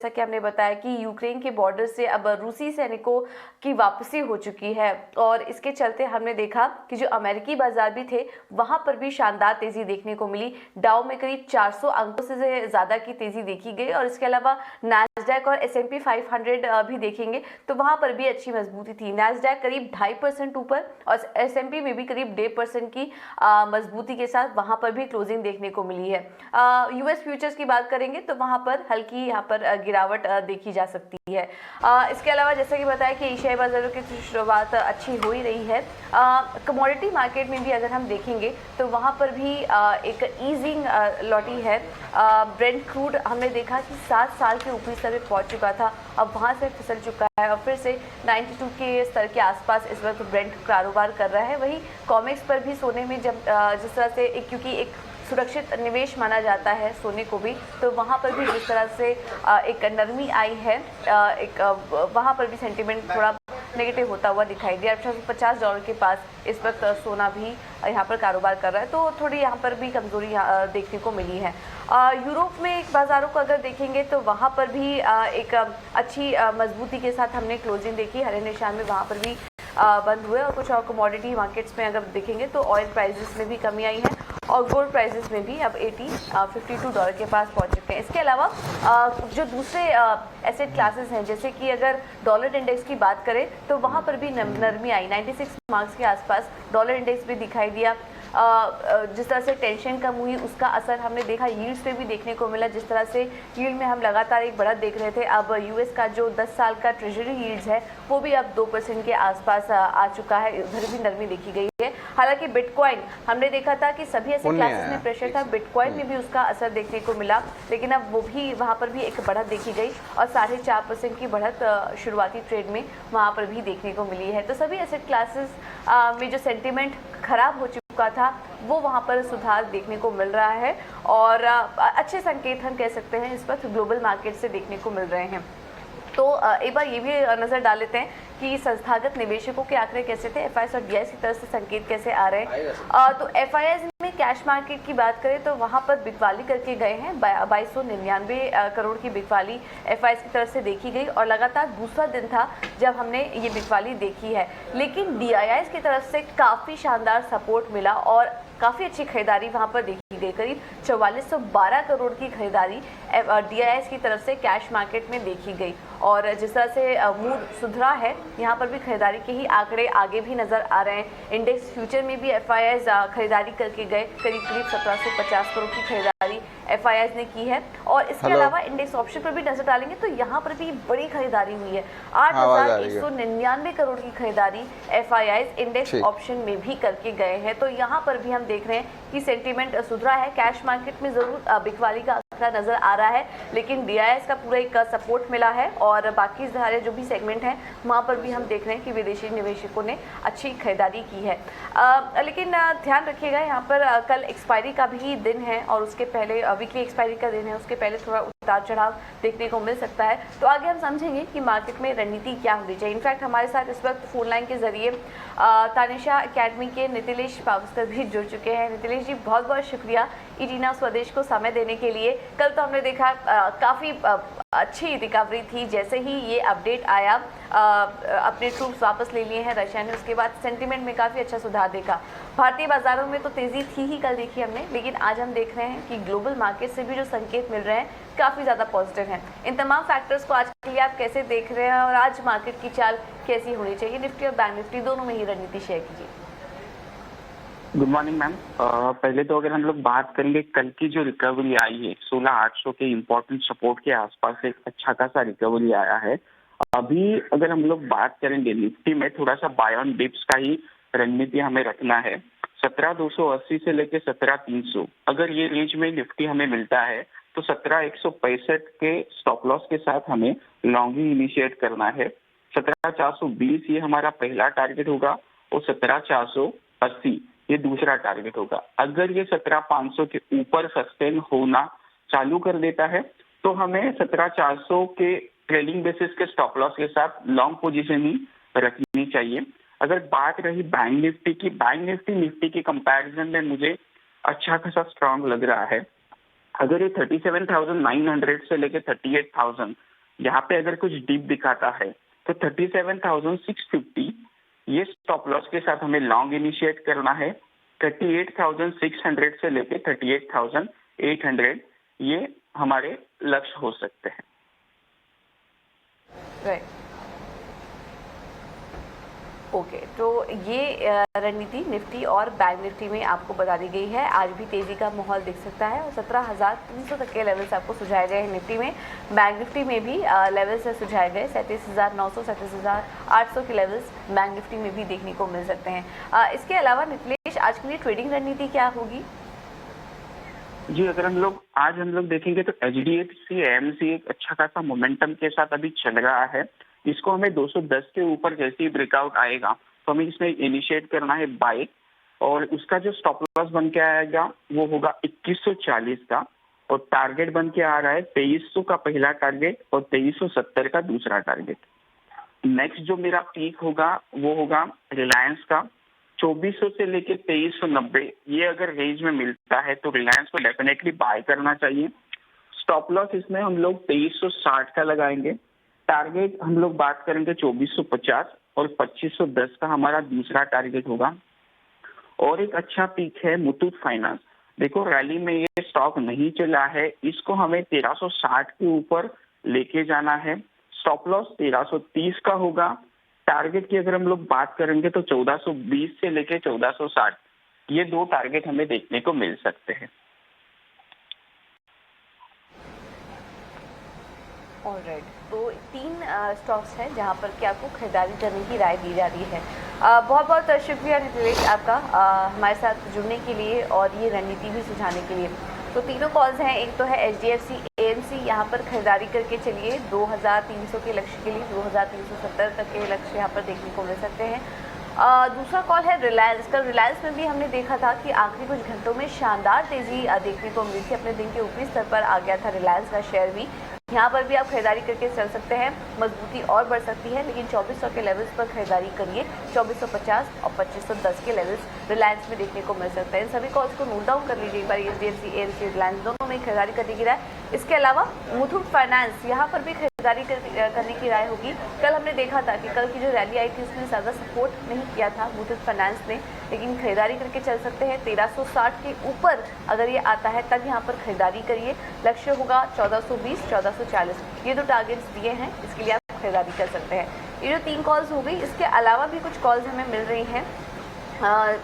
जैसा कि हमने बताया कि यूक्रेन के बॉर्डर से अब रूसी सैनिकों की वापसी हो चुकी है और इसके चलते हमने देखा कि जो अमेरिकी बाजार भी थे वहां पर भी शानदार तेजी देखने को मिली। डाउ में करीब 400 अंकों से ज्यादा की तेजी देखी गई और इसके अलावा नैस्डैक और S&P 500 भी देखेंगे तो वहां पर भी अच्छी मजबूती थी। नैस्डैक करीब 2.5% ऊपर और S&P में भी करीब 1.5% की मजबूती के साथ वहां पर भी क्लोजिंग देखने को मिली है। यूएस फ्यूचर्स की बात करेंगे तो वहां पर हल्की यहाँ पर गिरावट देखी जा सकती है। इसके अलावा जैसे कि बताया कि एशियाई बाजारों की शुरुआत अच्छी हो ही रही है। कमोडिटी मार्केट में भी अगर हम देखेंगे तो वहां पर भी एक ईजिंग लौटी है। ब्रेंट क्रूड हमने देखा कि 7 साल के ऊपरी स्तर पे पहुंच चुका था, अब वहां से फिसल चुका है और फिर से 92 के स्तर के आसपास इस वक्त ब्रेंट कारोबार कर रहा है। वही कॉमेक्स पर भी सोने में जब जिस तरह से क्योंकि एक सुरक्षित निवेश माना जाता है सोने को भी, तो वहाँ पर भी जिस तरह से एक नरमी आई है, वहाँ पर भी सेंटीमेंट थोड़ा नेगेटिव होता हुआ दिखाई दिया। $1850 के पास इस वक्त सोना भी यहाँ पर कारोबार कर रहा है, तो थोड़ी यहाँ पर भी कमजोरी देखने को मिली है। यूरोप में एक बाजारों को अगर देखेंगे तो वहाँ पर भी एक अच्छी मजबूती के साथ हमने क्लोजिंग देखी। हरे निशान में वहाँ पर भी बंद हुए और कुछ और कमोडिटी मार्केट्स में अगर देखेंगे तो ऑयल प्राइसेस में भी कमी आई है और गोल्ड प्राइसेस में भी अब $52 के पास पहुंच चुके हैं। इसके अलावा जो दूसरे एसेट क्लासेस हैं, जैसे कि अगर डॉलर इंडेक्स की बात करें तो वहां पर भी नरमी आई। 96 मार्क्स के आसपास डॉलर इंडेक्स भी दिखाई दिया। जिस तरह से टेंशन कम हुई उसका असर हमने देखा यील्ड्स पे भी देखने को मिला। जिस तरह से यील्ड में हम लगातार एक बढ़त देख रहे थे, अब यूएस का जो 10 साल का ट्रेजरी यील्ड्स है वो भी अब 2% के आसपास आ चुका है, इधर भी नरमी देखी गई है। हालांकि बिटकॉइन हमने देखा था कि सभी ऐसे क्लासेस में प्रेशर था, बिटकॉइन में भी उसका असर देखने को मिला, लेकिन अब वो भी वहां पर भी एक बढ़त देखी गई और 4.5% की बढ़त शुरुआती ट्रेड में वहां पर भी देखने को मिली है। तो सभी एसेट क्लासेस में जो सेंटीमेंट खराब हो चुका था वो वहां पर सुधार देखने को मिल रहा है और अच्छे संकेत हम कह सकते हैं इस वक्त ग्लोबल मार्केट से देखने को मिल रहे हैं। तो एक बार ये भी नजर डाल लेते हैं कि संस्थागत निवेशकों के आंकड़े कैसे थे, एफआईआई और डीआईएस की तरफ से संकेत कैसे आ रहे हैं। तो एफआईआई में कैश मार्केट की बात करें तो वहां पर बिकवाली करके गए हैं। 2299 करोड़ की बिकवाली एफआईआई की तरफ से देखी गई और लगातार दूसरा दिन था जब हमने ये बिकवाली देखी है। लेकिन डीआईआई की तरफ से काफी शानदार सपोर्ट मिला और काफी अच्छी खरीदारी वहां पर देखी गई। करीब 4412 करोड़ की खरीदारी डीआईएस की तरफ से कैश मार्केट में देखी गई और जिस तरह से मूड सुधरा है यहाँ पर भी खरीदारी के ही आंकड़े आगे भी नजर आ रहे हैं। इंडेक्स फ्यूचर में भी एफआईआई खरीदारी करके गए, करीब 1750 करोड़ की खरीदारी एफआईआई ने की है। और इसके अलावा इंडेक्स ऑप्शन पर भी नजर डालेंगे तो यहाँ पर भी बड़ी खरीदारी हुई है। 8199 करोड़ की खरीदारी एफआईआई इंडेक्स ऑप्शन में भी करके गए हैं। तो यहाँ पर भी हम देख रहे हैं कि सेंटीमेंट सुधरा है। कैश मार्केट में जरूर बिकवाली का आंकड़ा नजर आ रहा है, लेकिन डीआईएस का पूरा एक सपोर्ट मिला है और बाकी सारे जो भी सेगमेंट हैं वहां पर भी हम देख रहे हैं कि विदेशी निवेशकों ने अच्छी खरीदारी की है। लेकिन ध्यान रखिएगा यहाँ पर कल एक्सपायरी का भी दिन है और उसके पहले वीकली एक्सपायरी का दिन है, उसके पहले थोड़ा उतार चढ़ाव देखने को मिल सकता है। तो आगे हम समझेंगे कि मार्केट में रणनीति क्या होनी चाहिए। इनफैक्ट हमारे साथ इस वक्त फोन लाइन के जरिए तानिशा अकेडमी के नितिलेश पावस्कर भी जुड़ चुके हैं। नितिलेश जी, बहुत बहुत शुक्रिया इटीना स्वदेश को समय देने के लिए। कल तो हमने देखा काफी अच्छी रिकवरी थी, जैसे ही ये अपडेट आया अपने ट्रूप्स वापस ले लिए हैं रशिया ने, उसके बाद सेंटीमेंट में काफी अच्छा सुधार देखा। भारतीय बाजारों में तो तेजी थी ही कल देखी हमने, लेकिन आज हम देख रहे हैं कि ग्लोबल मार्केट से भी जो संकेत मिल रहे हैं काफी ज्यादा पॉजिटिव हैं। इन तमाम फैक्टर्स को आज के लिए आप कैसे देख रहे हैं और आज मार्केट की चाल कैसी होनी चाहिए, निफ्टी और बैंक निफ्टी दोनों में ही रणनीति शेयर कीजिए। Good morning ma'am. पहले तो अगर हम लोग बात करेंगे कल की जो रिकवरी आई है 16800 के इम्पोर्टेंट सपोर्ट के आसपास एक अच्छा खासा रिकवरी आया है। अभी अगर हम लोग बात करेंगे निफ्टी में थोड़ा सा बाय ऑन डिप्स का ही रणनीति हमें रखना है। 17280 से लेकर 17300 अगर ये रेंज में निफ्टी हमें मिलता है तो 17165 के स्टॉप लॉस के साथ हमें लॉन्ग ही इनिशिएट करना है। 17420 ये हमारा पहला टारगेट होगा और 17480 ये दूसरा टारगेट होगा। अगर ये 17500 के ऊपर सस्टेन होना चालू कर देता है तो हमें 17400 के ट्रेलिंग बेसिस के स्टॉप लॉस के साथ लॉन्ग पोजीशन ही रखनी चाहिए। अगर बात रही बैंक निफ्टी की, बैंक निफ्टी के कंपैरिजन में मुझे अच्छा खासा स्ट्रांग लग रहा है। अगर ये 37,900 से लेकर 38,000 यहाँ पे अगर कुछ डीप दिखाता है तो 37,650 ये स्टॉप लॉस के साथ हमें लॉन्ग इनिशिएट करना है। 38,600 से लेके 38,800 ये हमारे लक्ष्य हो सकते हैं। राइट, ओके, तो ये रणनीति निफ्टी और बैंक निफ्टी में आपको बता दी गई है। आज भी तेजी का माहौल दिख सकता है और 17,300 तक के लेवल्स आपको सुझाए गए हैं निफ्टी में। बैंक निफ्टी में भी लेवल्स सुझाए गए 37,900 37,800 के लेवल्स बैंक निफ्टी में भी देखने को मिल सकते हैं। इसके अलावा निखिलेश, आज के लिए ट्रेडिंग रणनीति क्या होगी? जी, अगर आज हम लोग देखेंगे तो HDFC AMC एक अच्छा खासा मोमेंटम के साथ अभी चल रहा है। इसको हमें 210 के ऊपर जैसे ही ब्रेकआउट आएगा तो हमें इसमें इनिशिएट करना है बाय, और उसका जो स्टॉप लॉस बन के आएगा वो होगा 2140 का, और टारगेट बन के आ रहा है 2300 का पहला टारगेट और 2370 का दूसरा टारगेट। नेक्स्ट जो मेरा पीक होगा वो होगा रिलायंस का 2400 से लेके 2390। ये अगर रेंज में मिलता है तो रिलायंस को डेफिनेटली बाय करना चाहिए। स्टॉप लॉस इसमें हम लोग 2360 का लगाएंगे। टारगेट हम लोग बात करेंगे 2450 और 2510 का हमारा दूसरा टारगेट होगा। और एक अच्छा पीक है मुथूट फाइनेंस। देखो, रैली में ये स्टॉक नहीं चला है, इसको हमें 1360 के ऊपर लेके जाना है। स्टॉप लॉस 1330 का होगा। टारगेट की अगर हम लोग बात करेंगे तो 1420 से लेके 1460, ये दो टारगेट हमें देखने को मिल सकते हैं। ऑलराइट, तो 3 स्टॉक्स हैं जहां पर कि आपको खरीदारी करने की राय दी जा रही है। बहुत बहुत शुक्रिया निखिलेश आपका हमारे साथ जुड़ने के लिए और ये रणनीति भी सुझाने के लिए। तो तीनों कॉल्स हैं, एक तो है HDFC AMC, यहाँ पर खरीदारी करके चलिए 2300 के लक्ष्य के लिए 2370 तक के लक्ष्य यहाँ पर देखने को मिल सकते हैं। दूसरा कॉल है रिलायंस का। रिलायंस में भी हमने देखा था कि आखिरी कुछ घंटों में शानदार तेजी देखने को मिली थी, अपने दिन के ऊपरी स्तर पर आ गया था रिलायंस का शेयर भी। यहाँ पर भी आप खरीदारी करके चल सकते हैं, मजबूती और बढ़ सकती है, लेकिन 2400 के लेवल्स पर खरीदारी करिए। 2450 और 2510 के लेवल्स रिलायंस में देखने को मिल सकते हैं। इन सभी कॉल्स को नोट डाउन कर लीजिए एक बार। HDFC AMC रिलायंस दोनों में खरीदारी करने की राय। इसके अलावा मुथूट फाइनेंस, यहाँ पर भी खरीदारी करने की राय होगी। कल हमने देखा था कि कल की जो रैली आई थी उसने ज़्यादा सपोर्ट नहीं किया था मुथूट फाइनेंस ने, लेकिन खरीदारी करके चल सकते हैं। 1360 के ऊपर अगर ये आता है तब यहाँ पर खरीदारी करिए। लक्ष्य होगा 1420 1440, ये दो टारगेट्स दिए हैं, इसके लिए आप खरीदारी कर सकते हैं। ये जो 3 कॉल्स हो गई, इसके अलावा भी कुछ कॉल्स हमें मिल रही हैं,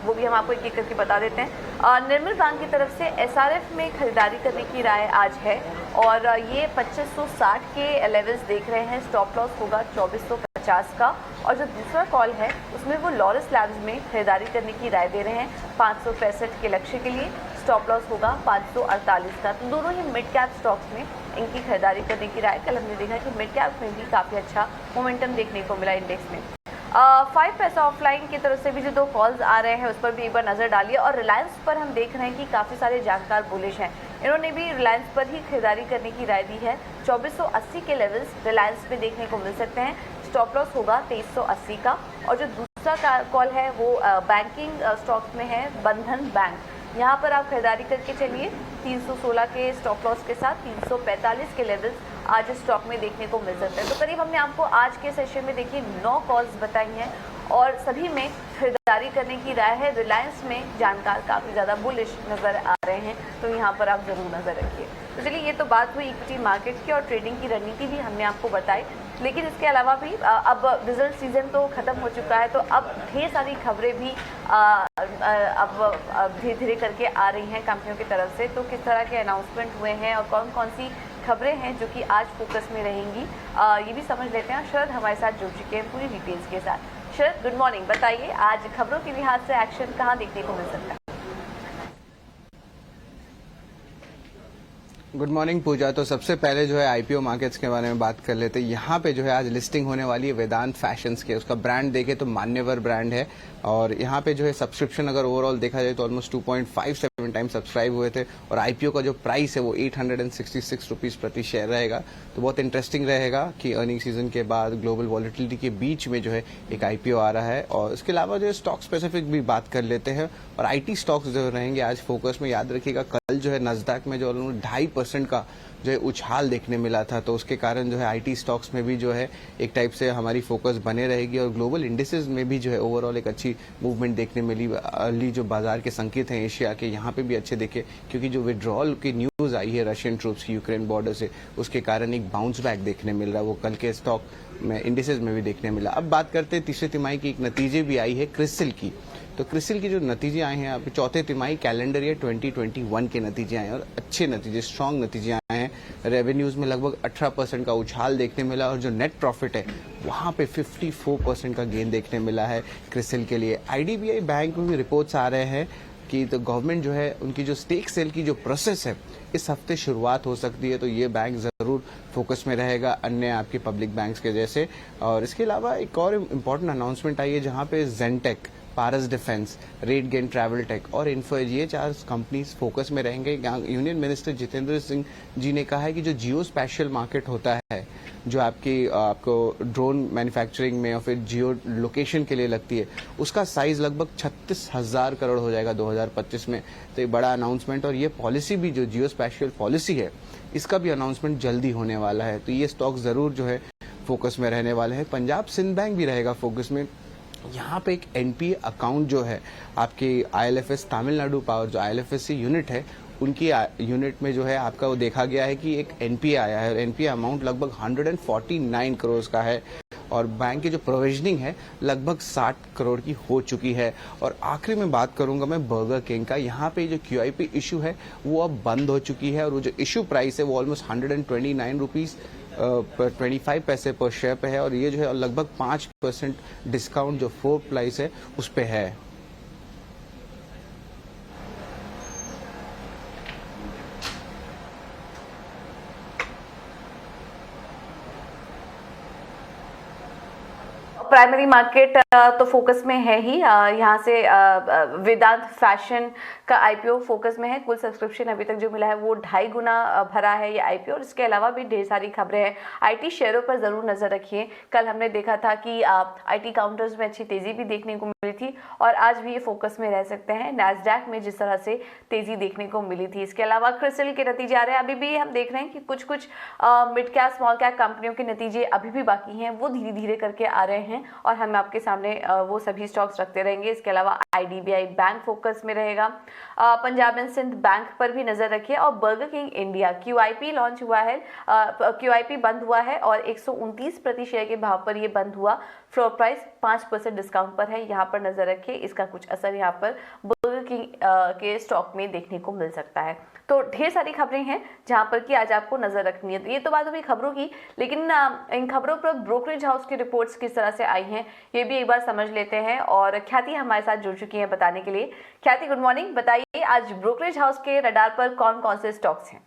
वो भी हम आपको एक एक करके बता देते हैं। निर्मल बैंक की तरफ से SRF में खरीदारी करने की राय आज है और ये 2560 के लेवल्स देख रहे हैं। स्टॉप लॉस होगा 2450 का। और जो दूसरा कॉल है उसमें वो लॉरस लैब्स में खरीदारी करने की राय दे रहे हैं 565 के लक्ष्य के लिए। स्टॉप लॉस होगा 548 का। तो दोनों ही मिड कैप स्टॉक्स में इनकी खरीदारी करने की राय। कल हमने देखा कि मिड कैप में भी काफ़ी अच्छा मोमेंटम देखने को मिला इंडेक्स में। 5 पैसा ऑफलाइन की तरफ से भी जो 2 कॉल्स आ रहे हैं उस पर भी एक बार नज़र डालिए। और रिलायंस पर हम देख रहे हैं कि काफ़ी सारे जानकार बुलिश हैं, इन्होंने भी रिलायंस पर ही खरीदारी करने की राय दी है। 2480 के लेवल्स रिलायंस में देखने को मिल सकते हैं। स्टॉप लॉस होगा 2380 का। और जो दूसरा कॉल है वो बैंकिंग स्टॉक्स में है, बंधन बैंक। यहाँ पर आप खरीदारी करके चलिए 316 के स्टॉप लॉस के साथ। 345 के लेवल्स आज स्टॉक में देखने को मिल सकते हैं। तो करीब हमने आपको आज के सेशन में देखिए 9 कॉल्स बताई हैं और सभी में खरीदारी करने की राय है। रिलायंस में जानकार काफ़ी ज़्यादा बुलिश नज़र आ रहे हैं, तो यहाँ पर आप ज़रूर नज़र रखिए। तो चलिए, ये तो बात हुई इक्विटी मार्केट की और ट्रेडिंग की रणनीति भी हमने आपको बताई। लेकिन इसके अलावा भी अब रिजल्ट सीजन तो ख़त्म हो चुका है, तो अब ढेर सारी खबरें भी अब धीरे धीरे करके आ रही हैं कंपनियों की तरफ से। तो किस तरह के अनाउंसमेंट हुए हैं और कौन कौन सी खबरें हैं जो कि आज फोकस में रहेंगी, ये भी समझ लेते हैं। शरद हमारे साथ जुड़ चुके हैं पूरी डिटेल्स के साथ। शरद, गुड मॉर्निंग। बताइए आज खबरों के लिहाज से एक्शन कहाँ देखने को मिल सकता है? गुड मॉर्निंग पूजा। तो सबसे पहले जो है आईपीओ मार्केट्स के बारे में बात कर लेते हैं। यहाँ पे जो है आज लिस्टिंग होने वाली है वेदांत फैशंस के। उसका ब्रांड देखे तो मान्यवर ब्रांड है और यहाँ पे जो है सब्सक्रिप्शन अगर ओवरऑल देखा जाए तो ऑलमोस्ट 2.57 टाइम सब्सक्राइब हुए थे और आईपीओ का जो प्राइस है वो 866 रुपीज़ प्रति शेयर रहेगा। तो बहुत इंटरेस्टिंग रहेगा कि अर्निंग सीजन के बाद ग्लोबल वॉलिटिलिटी के बीच में जो है एक आईपीओ आ रहा है। और इसके अलावा जो है स्टॉक स्पेसिफिक भी बात कर लेते हैं और आईटी स्टॉक्स जो रहेंगे आज फोकस में। याद रखिएगा कल जो है नस्डैक में जो ऑलमोस्ट 2.5% का जो है उछाल देखने मिला था, तो उसके कारण जो है आईटी स्टॉक्स में भी जो है एक टाइप से हमारी फोकस बने रहेगी और ग्लोबल इंडिसेस में भी जो है ओवरऑल एक अच्छी मूवमेंट देखने मिली। अर्ली जो बाजार के संकेत हैं एशिया के, यहाँ पे भी अच्छे देखे, क्योंकि जो विड्रॉल की न्यूज आई है रशियन ट्रूप्स की यूक्रेन बॉर्डर से, उसके कारण एक बाउंस बैक देखने मिल रहा है, वो कल के स्टॉक में इंडिसेस में भी देखने मिला। अब बात करते हैं तीसरी तिमाही की, एक नतीजे भी आई है क्रिसिल की। तो क्रिसिल की जो नतीजे आए हैं अभी चौथे तिमाही कैलेंडर ईयर 2021 के नतीजे आए हैं और अच्छे नतीजे, स्ट्रांग नतीजे आए हैं। रेवेन्यूज में लगभग 18% का उछाल देखने मिला और जो नेट प्रॉफिट है वहां पे 54% का गेन देखने मिला है क्रिसिल के लिए। आईडीबीआई बैंक में भी रिपोर्ट्स आ रहे हैं कि तो गवर्नमेंट जो है उनकी जो स्टेक सेल की जो प्रोसेस है इस हफ्ते शुरुआत हो सकती है, तो ये बैंक जरूर फोकस में रहेगा अन्य आपके पब्लिक बैंक्स के जैसे। और इसके अलावा एक और इम्पोर्टेंट अनाउंसमेंट आई है जहां पे जेनटेक, पारस डिफेंस, रेटगेन ट्रैवल टेक और इन्फो, ये 4 कंपनीज फोकस में रहेंगे। यूनियन मिनिस्टर जितेंद्र सिंह जी ने कहा है कि जो जियो स्पेशल मार्केट होता है, जो आपको ड्रोन मैन्युफैक्चरिंग में और फिर जियो लोकेशन के लिए लगती है, उसका साइज लगभग 36,000 करोड़ हो जाएगा 2025 में। तो ये बड़ा अनाउंसमेंट, और ये पॉलिसी भी जो जियो स्पेशल पॉलिसी है इसका भी अनाउंसमेंट जल्दी होने वाला है, तो ये स्टॉक जरूर जो है फोकस में रहने वाले हैं। पंजाब सिंध बैंक भी रहेगा फोकस में। यहाँ पे एक एनपीए अकाउंट जो है आपके आईएलएफएस तमिलनाडु पावर, जो आईएलएफएस यूनिट है उनकी यूनिट में जो है आपका वो देखा गया है कि एक एनपीए आया है और एनपीए अमाउंट लगभग 149 करोड़ का है और बैंक की जो प्रोविजनिंग है लगभग 60 करोड़ की हो चुकी है। और आखिरी में बात करूंगा मैं बर्गर किंग का। यहाँ पे जो क्यूआईपी इशू है वो अब बंद हो चुकी है और वो जो इशू प्राइस है वो ऑलमोस्ट 129 रुपीज 25 पैसे पर शेयर पे है और ये जो है लगभग 5% डिस्काउंट जो फ्लोर प्राइस है उस पे है। प्राइमरी मार्केट तो फोकस में है ही। यहाँ से वेदांत फैशन का आईपीओ फोकस में है। कुल सब्सक्रिप्शन अभी तक जो मिला है वो 2.5 गुना भरा है ये आईपीओ। और इसके अलावा भी ढेर सारी खबरें हैं। आईटी शेयरों पर जरूर नजर रखिए। कल हमने देखा था कि आईटी काउंटर्स में अच्छी तेजी भी देखने को मिली थी और आज भी ये फोकस में रह सकते हैं। नैस्डैक में जिस तरह से तेजी देखने को मिली थी। इसके अलावा क्रिसिल के नतीजे आ रहे हैं। अभी भी हम देख रहे हैं कि कुछ मिड कैप स्मॉल कैप कंपनियों के नतीजे अभी भी बाकी हैं, वो धीरे धीरे करके आ रहे हैं और हम आपके सामने वो सभी स्टॉक्स रखते रहेंगे। इसके अलावा आईडीबीआई बैंक फोकस में रहेगा। पंजाब एंड सिंध बैंक पर भी नजर रखिए और burger king India QIP launch हुआ है, क्यूआईपी बंद हुआ है और 129 प्रति शेयर के भाव पर यह बंद हुआ। फ्लोर प्राइस 5% डिस्काउंट पर है, यहाँ पर नजर रखिए। इसका कुछ असर यहाँ पर बर्गर किंग के स्टॉक में देखने को मिल सकता है। तो ढेर सारी खबरें हैं जहां पर कि आज आपको नजर रखनी है। ये तो बात हुई खबरों की, लेकिन इन खबरों पर ब्रोकरेज हाउस की रिपोर्ट्स किस तरह से आई हैं ये भी एक बार समझ लेते हैं। और ख्याति हमारे साथ जुड़ चुकी हैं बताने के लिए। ख्याति, गुड मॉर्निंग। बताइए आज ब्रोकरेज हाउस के रडार पर कौन कौन से स्टॉक्स हैं?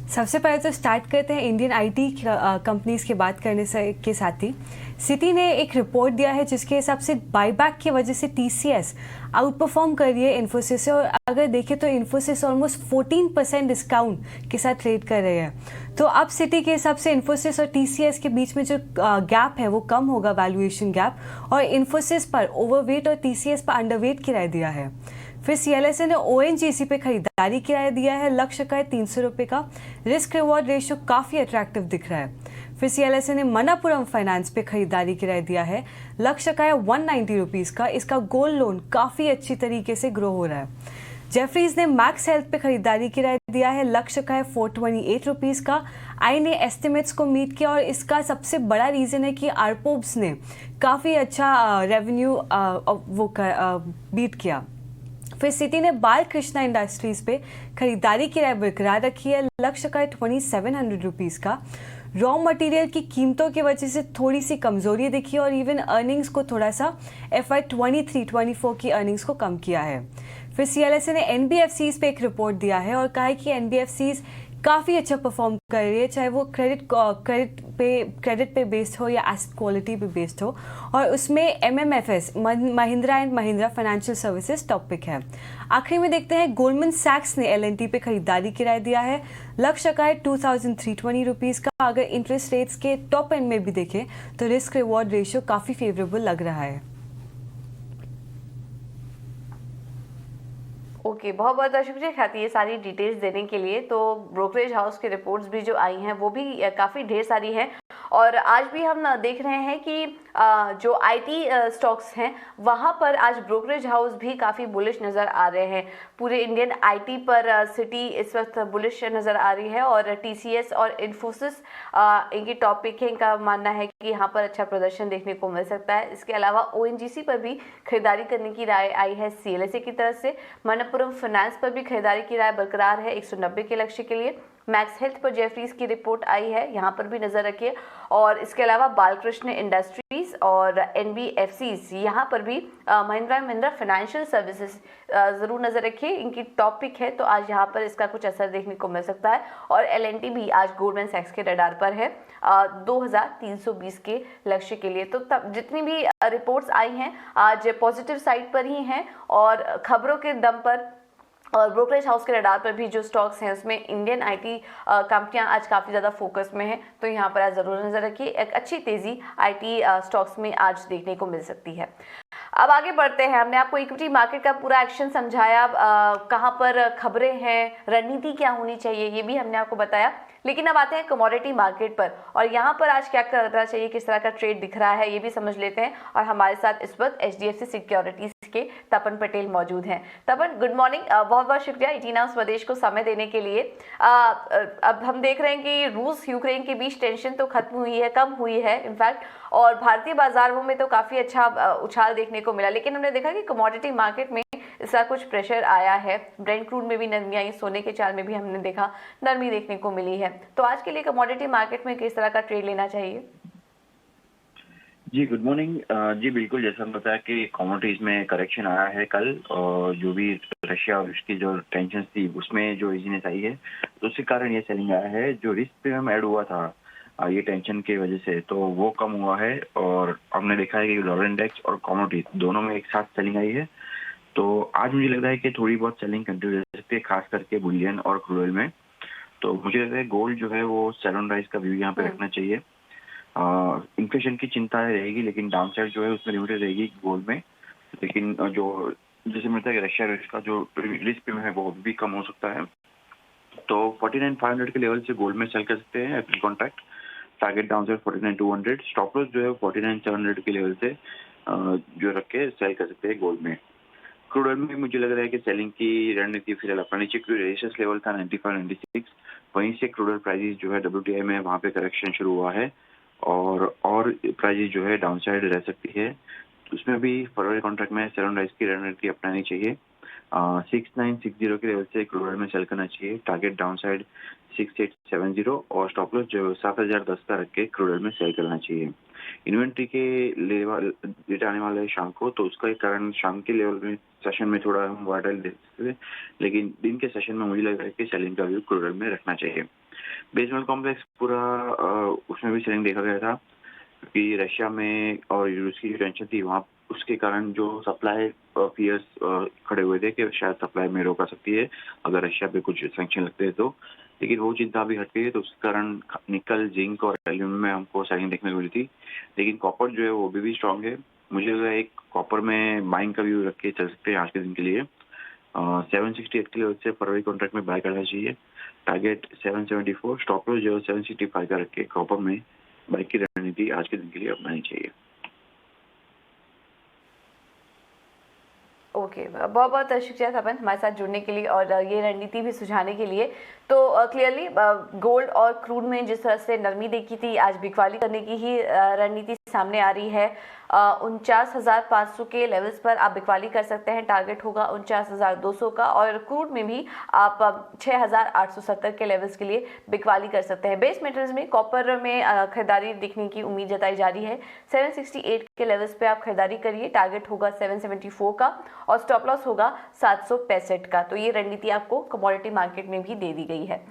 सबसे पहले तो स्टार्ट करते हैं इंडियन आईटी कंपनीज की बात करने से के साथ ही सिटी ने एक रिपोर्ट दिया है जिसके हिसाब से बायबैक की वजह से टीसीएस आउट परफॉर्म कर रही है इन्फोसिस से। और अगर देखें तो इन्फोसिस ऑलमोस्ट 14% डिस्काउंट के साथ ट्रेड कर रहे हैं। तो अब सिटी के हिसाब से इन्फोसिस और टीसीएस के बीच में जो गैप है वो कम होगा, वैल्यूएशन गैप, और इन्फोसिस पर ओवरवेट और टीसीएस पर अंडरवेट किराया दिया है। फिर सीएलएसए ने ओएनजीसी पे खरीदारी किराया दिया है। लक्ष्य का है 300 रुपये का। रिस्क रिवॉर्ड रेशियो काफ़ी अट्रैक्टिव दिख रहा है। फिर सीएलएसए ने मनापुरम फाइनेंस पे खरीदारी किराया दिया है। लक्ष्य का है 190 रुपीज़ का। इसका गोल्ड लोन काफ़ी अच्छी तरीके से ग्रो हो रहा है। जेफरीज ने मैक्स हेल्थ पे खरीदारी किराया दिया है। लक्ष्य का है 428 रुपीज़ का। आई ने एस्टिमेट्स को मीट किया और इसका सबसे बड़ा रीज़न है कि आरपोब्स ने काफ़ी अच्छा रेवेन्यू बीट किया। फिर सिटी ने बालकृष्णा इंडस्ट्रीज पे खरीदारी किराया बरकरार रखी है। लक्ष्य का है 2700 रुपीज़ का। रॉ मटेरियल की कीमतों की वजह से थोड़ी सी कमजोरी दिखी और इवन अर्निंग्स को थोड़ा सा FY 23-24 की अर्निंग्स को कम किया है। फिर सीएलएसए ने एनबीएफसीज पे एक रिपोर्ट दिया है और कहा है कि एनबीएफसीज काफ़ी अच्छा परफॉर्म कर रही है, चाहे वो क्रेडिट पे बेस्ड हो या एसेट क्वालिटी पे बेस्ड हो। और उसमें MMFS Mahindra and Mahindra financial services topic है। आखिरी में देखते हैं गोल्डमैन सैक्स ने एलएनटी पे खरीदारी किराया दिया है। लक्ष्य का है 2320 रुपीज़ का। अगर इंटरेस्ट रेट्स के टॉप एंड में भी देखें तो रिस्क रिवॉर्ड रेशियो काफ़ी फेवरेबल लग रहा है। ओके, बहुत बहुत शुक्रिया ख्याति ये सारी डिटेल्स देने के लिए। तो ब्रोकरेज हाउस की रिपोर्ट्स भी जो आई हैं वो भी काफ़ी ढेर सारी हैं और आज भी हम देख रहे हैं कि जो आईटी स्टॉक्स हैं वहाँ पर आज ब्रोकरेज हाउस भी काफ़ी बुलिश नज़र आ रहे हैं। पूरे इंडियन आईटी पर सिटी इस वक्त बुलिश नज़र आ रही है और टीसीएस और इन्फोसिस इनकी टॉप पिक है। इनका मानना है कि यहाँ पर अच्छा प्रदर्शन देखने को मिल सकता है। इसके अलावा ओएनजीसी पर भी खरीदारी करने की राय आई है सीएलएसए की तरफ से। मनप्पुरम फाइनेंस पर भी खरीदारी की राय बरकरार है 190 के लक्ष्य के लिए। मैक्स हेल्थ पर जेफरीज की रिपोर्ट आई है, यहाँ पर भी नजर रखिए। और इसके अलावा बालकृष्ण इंडस्ट्रीज और एनबीएफसीज यहाँ पर भी Mahindra and Mahindra financial services जरूर नजर रखिए। इनकी टॉप पिक है तो आज यहाँ पर इसका कुछ असर देखने को मिल सकता है। और एलएनटी भी आज गोल्डमैन सैक्स के रडार पर है 2320 के लक्ष्य के लिए। तो तब जितनी भी रिपोर्ट्स आई हैं आज पॉजिटिव साइड पर ही हैं और खबरों के दम पर और ब्रोकरेज हाउस के रडार पर भी जो स्टॉक्स हैं उसमें इंडियन आईटी कंपनियां आज काफ़ी ज़्यादा फोकस में हैं। तो यहाँ पर आज ज़रूर नज़र रखिए, एक अच्छी तेज़ी आईटी स्टॉक्स में आज देखने को मिल सकती है। अब आगे बढ़ते हैं। हमने आपको इक्विटी मार्केट का पूरा एक्शन समझाया, कहाँ पर खबरें हैं, रणनीति क्या होनी चाहिए ये भी हमने आपको बताया। लेकिन अब आते हैं कमोडिटी मार्केट पर और यहाँ पर आज क्या करना चाहिए, किस तरह का ट्रेड दिख रहा है ये भी समझ लेते हैं। और हमारे साथ इस वक्त एचडीएफसी सिक्योरिटीज के तपन पटेल मौजूद हैं। तपन, गुड मॉर्निंग, बहुत बहुत शुक्रिया इटीना स्वदेश को समय देने के लिए। अब हम देख रहे हैं कि रूस यूक्रेन के बीच टेंशन तो खत्म हुई है, कम हुई है इनफैक्ट, और भारतीय बाजारों में तो काफ़ी अच्छा उछाल देखने को मिला। लेकिन हमने देखा कि कमोडिटी मार्केट में इसका कुछ प्रेशर आया है। ब्रेंट क्रूड में भी नरमी आई, सोने के चाल में भी हमने देखा नरमी देखने को मिली है। तो आज के लिए कमोडिटी मार्केट में किस तरह का ट्रेड लेना चाहिए? जी गुड मॉर्निंग। जी बिल्कुल, जैसा हम बताया कि कमोडिटीज में करेक्शन आया है कल, और जो भी रशिया और उसकी जो टेंशन थी उसमें जो इजीनेस आई है तो उसके कारण ये सेलिंग आया है। जो रिस्क प्रीमियम ऐड हुआ था ये टेंशन की वजह से तो वो कम हुआ है, और हमने देखा है कि डॉलर इंडेक्स और कमोडिटी दोनों में एक साथ सेलिंग आई है। तो आज मुझे लग रहा है कि थोड़ी बहुत सेलिंग कंटिन्यू रह सकती है, खास करके बुलियन और क्रूड ऑयल में। तो मुझे लग रहा है गोल्ड जो है वो सेल ऑन राइज का व्यू यहाँ पे रखना चाहिए। इन्फ्लेशन की चिंता रहेगी लेकिन डाउनसाइड जो है उसमें लिमिटेड रहेगी गोल्ड में। लेकिन जो जैसे मिलता है कि रशिया का जो रिस्क प्रीमियम है वो भी कम हो सकता है। तो 49,500 के लेवल से गोल्ड में सेल कर सकते हैं FD contract. Target downside 49,200, stop loss जो है 49,700 के लेवल से जो रख के सेल कर सकते हैं गोल्ड में। क्रूड ऑयल में मुझे लग रहा है कि सेलिंग की रणनीति फिलहाल अपना नीचे क्योंकि रेजिस्टेंस लेवल था 95-96, वहीं से क्रूड ऑयल प्राइसेस जो है WTI में वहाँ पे करेक्शन शुरू हुआ है और प्राइसेस जो है डाउनसाइड रह सकती है। उसमें भी फॉरवर्ड कॉन्ट्रैक्ट में सेल ऑन राइज की रणनीति अपनानी चाहिए। 6960 के लेवल से क्रूड ऑयल में सेल करना चाहिए। टारगेट डाउनसाइड 6870 और स्टॉप लॉस जो 7010 का रख के क्रूड ऑयल में सेल करना चाहिए। इन्वेंट्री के लेवल डेटा आने वाला है शाम को, तो उसका कारण शाम के लेवल में सेशन में थोड़ा हम वॉलेटाइल देख सकते हैं, लेकिन दिन के सेशन में मुझे लग रहा है कि सेलिंग का व्यू क्रूड ऑयल में रखना चाहिए। बेस मेटल कॉम्प्लेक्स पूरा उसमें भी सेलिंग देखा गया था क्योंकि रशिया में और रूस की जो टेंशन थी वहाँ उसके कारण जो सप्लाई फियर्स खड़े हुए थे कि शायद सप्लाई में रोक आ सकती है अगर रशिया पे कुछ सैंक्शन लगते हैं तो। लेकिन वो चिंता भी हट गई है, तो उसके कारण निकल, जिंक और एल्यूमिनियम में हमको सेलिंग देखने को मिली थी। लेकिन कॉपर जो है वो भी स्ट्रांग है। मुझे लग रहा है एक कॉपर में बाइंग का व्यू रख के चल सकते हैं आज के दिन के लिए। 768 के लेवल से फरवरी कॉन्ट्रैक्ट में बाय करना चाहिए। टारगेट 774, स्टॉप लॉस जो है 765 का रख के कॉपर में बाइक की रणनीति आज के दिन के लिए अपनानी चाहिए। ओके, बहुत बहुत शुक्रिया तपन हमारे साथ जुड़ने के लिए और ये रणनीति भी सुझाने के लिए। तो क्लियरली गोल्ड और क्रूड में जिस तरह से नरमी देखी थी आज बिकवाली करने की ही रणनीति सामने आ रही है। 49,500 के लेवल्स पर आप बिकवाली कर सकते हैं। टारगेट होगा 49,200 का। और क्रूड में भी आप 6,870 के लेवल्स के लिए बिकवाली कर सकते हैं। बेस मेटल्स में कॉपर में खरीदारी दिखने की उम्मीद जताई जा रही है। 768 के लेवल्स पे आप खरीदारी करिए। टारगेट होगा 774 का और स्टॉप लॉस होगा 765 का। तो ये रणनीति आपको कमोडिटी मार्केट में भी दे दी गई है।